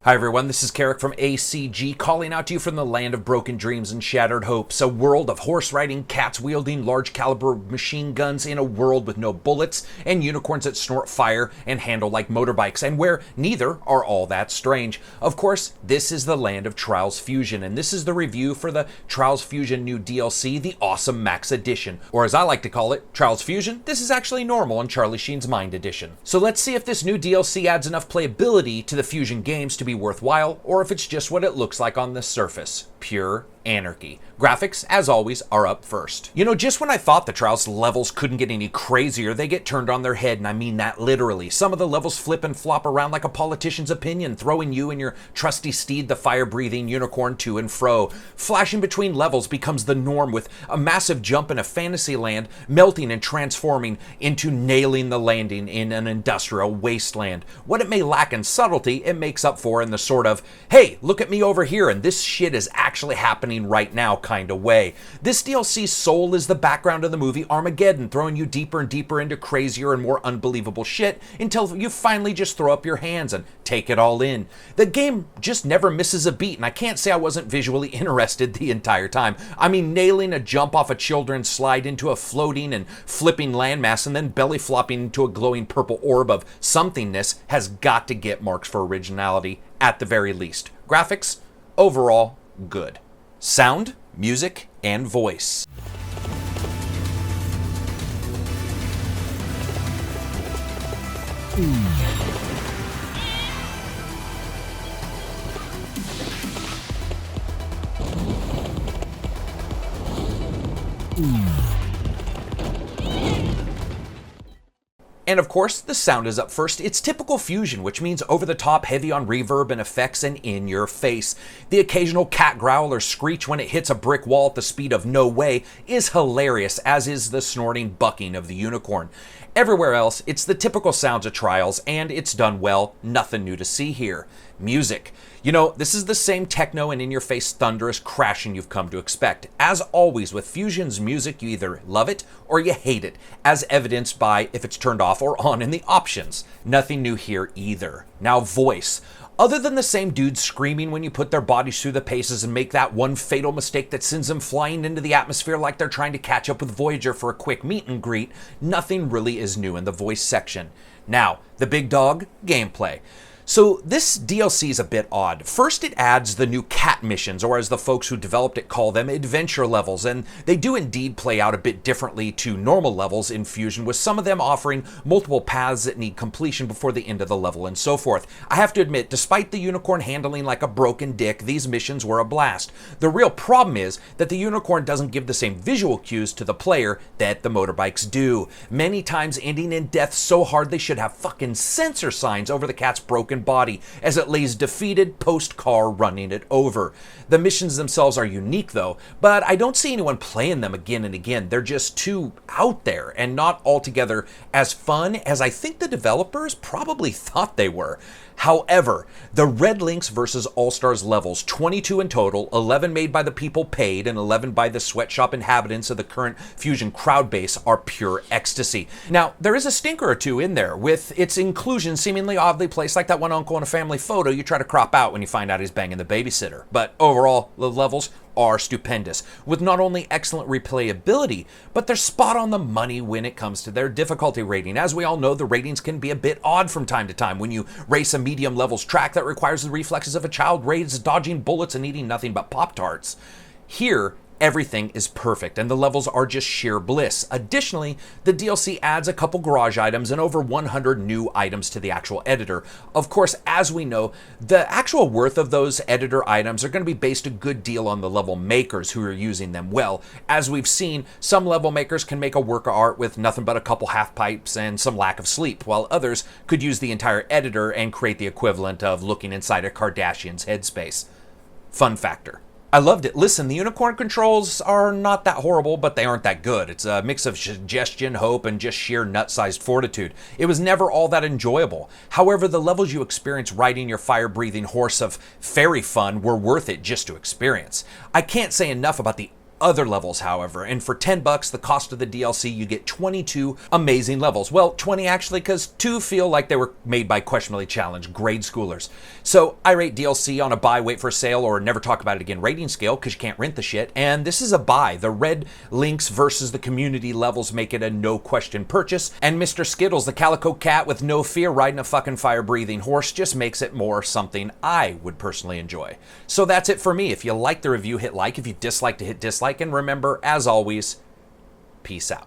Hi everyone, this is Karak from ACG calling out to you from the land of broken dreams and shattered hopes, a world of horse riding, cats wielding large caliber machine guns in a world with no bullets and unicorns that snort fire and handle like motorbikes, and where neither are all that strange. Of course, this is the land of Trials Fusion, and this is the review for the Trials Fusion new DLC, the Awesome Max Edition, or as I like to call it, Trials Fusion, this is actually normal and Charlie Sheen's Mind Edition. So let's see if this new DLC adds enough playability to the Fusion games to be worthwhile, or if it's just what it looks like on the surface, pure anarchy. Graphics, as always, are up first. You know, just when I thought the Trials levels couldn't get any crazier, they get turned on their head, and I mean that literally. Some of the levels flip and flop around like a politician's opinion, throwing you and your trusty steed, the fire-breathing unicorn, to and fro. Flashing between levels becomes the norm, with a massive jump in a fantasy land melting and transforming into nailing the landing in an industrial wasteland. What it may lack in subtlety, it makes up for in the sort of, hey, look at me over here, and this shit is actually happening right now kind of way. This DLC's soul is the background of the movie Armageddon, throwing you deeper and deeper into crazier and more unbelievable shit until you finally just throw up your hands and take it all in. The game just never misses a beat, and I can't say I wasn't visually interested the entire time. I mean, nailing a jump off a children's slide into a floating and flipping landmass and then belly flopping into a glowing purple orb of somethingness has got to get marks for originality at the very least. Graphics, overall, good. Sound, music, and voice. And of course, the sound is up first. It's typical Fusion, which means over-the-top, heavy on reverb and effects, and in your face. The occasional cat growl or screech when it hits a brick wall at the speed of no way is hilarious, as is the snorting bucking of the unicorn. Everywhere else, it's the typical sounds of Trials, and it's done well. Nothing new to see here. Music. You know, this is the same techno and in-your-face thunderous crashing you've come to expect. As always, with Fusion's music, you either love it or you hate it, as evidenced by if it's turned off or on in the options. Nothing new here either. Now, voice. Other than the same dudes screaming when you put their bodies through the paces and make that one fatal mistake that sends them flying into the atmosphere like they're trying to catch up with Voyager for a quick meet and greet, nothing really is new in the voice section. Now, the big dog, gameplay. So this DLC is a bit odd. First, it adds the new cat missions, or as the folks who developed it call them, adventure levels, and they do indeed play out a bit differently to normal levels in Fusion, with some of them offering multiple paths that need completion before the end of the level and so forth. I have to admit, despite the unicorn handling like a broken dick, these missions were a blast. The real problem is that the unicorn doesn't give the same visual cues to the player that the motorbikes do, many times ending in death so hard they should have fucking sensor signs over the cat's broken body as it lays defeated post-car running it over. The missions themselves are unique though, but I don't see anyone playing them again and again. They're just too out there and not altogether as fun as I think the developers probably thought they were. However, the Red Links versus All-Stars levels, 22 in total, 11 made by the people paid and 11 by the sweatshop inhabitants of the current Fusion crowd base, are pure ecstasy. Now, there is a stinker or two in there, with its inclusion seemingly oddly placed, like that one uncle in a family photo you try to crop out when you find out he's banging the babysitter. But overall, the levels are stupendous, with not only excellent replayability, but they're spot on the money when it comes to their difficulty rating. As we all know, the ratings can be a bit odd from time to time when you race a medium levels track that requires the reflexes of a child raised dodging bullets and eating nothing but Pop-Tarts. Here, everything is perfect, and the levels are just sheer bliss. Additionally, the DLC adds a couple garage items and over 100 new items to the actual editor. Of course, as we know, the actual worth of those editor items are going to be based a good deal on the level makers who are using them well. As we've seen, some level makers can make a work of art with nothing but a couple half pipes and some lack of sleep, while others could use the entire editor and create the equivalent of looking inside a Kardashian's headspace. Fun factor. I loved it. Listen, the unicorn controls are not that horrible, but they aren't that good. It's a mix of suggestion, hope, and just sheer nut-sized fortitude. It was never all that enjoyable. However, the levels you experience riding your fire-breathing horse of fairy fun were worth it just to experience. I can't say enough about the other levels, however, and for $10, the cost of the DLC, you get 22 amazing levels. Well, 20 actually, because 2 feel like they were made by questionably challenged grade schoolers. So I rate DLC on a buy, wait for a sale, or never talk about it again rating scale, because you can't rent the shit, and this is a buy. The red links versus the community levels make it a no question purchase, and Mr. Skittles, the calico cat with no fear riding a fucking fire-breathing horse, just makes it more something I would personally enjoy. So that's it for me. If you like the review, hit like. If you dislike, to hit dislike. And remember, as always, peace out.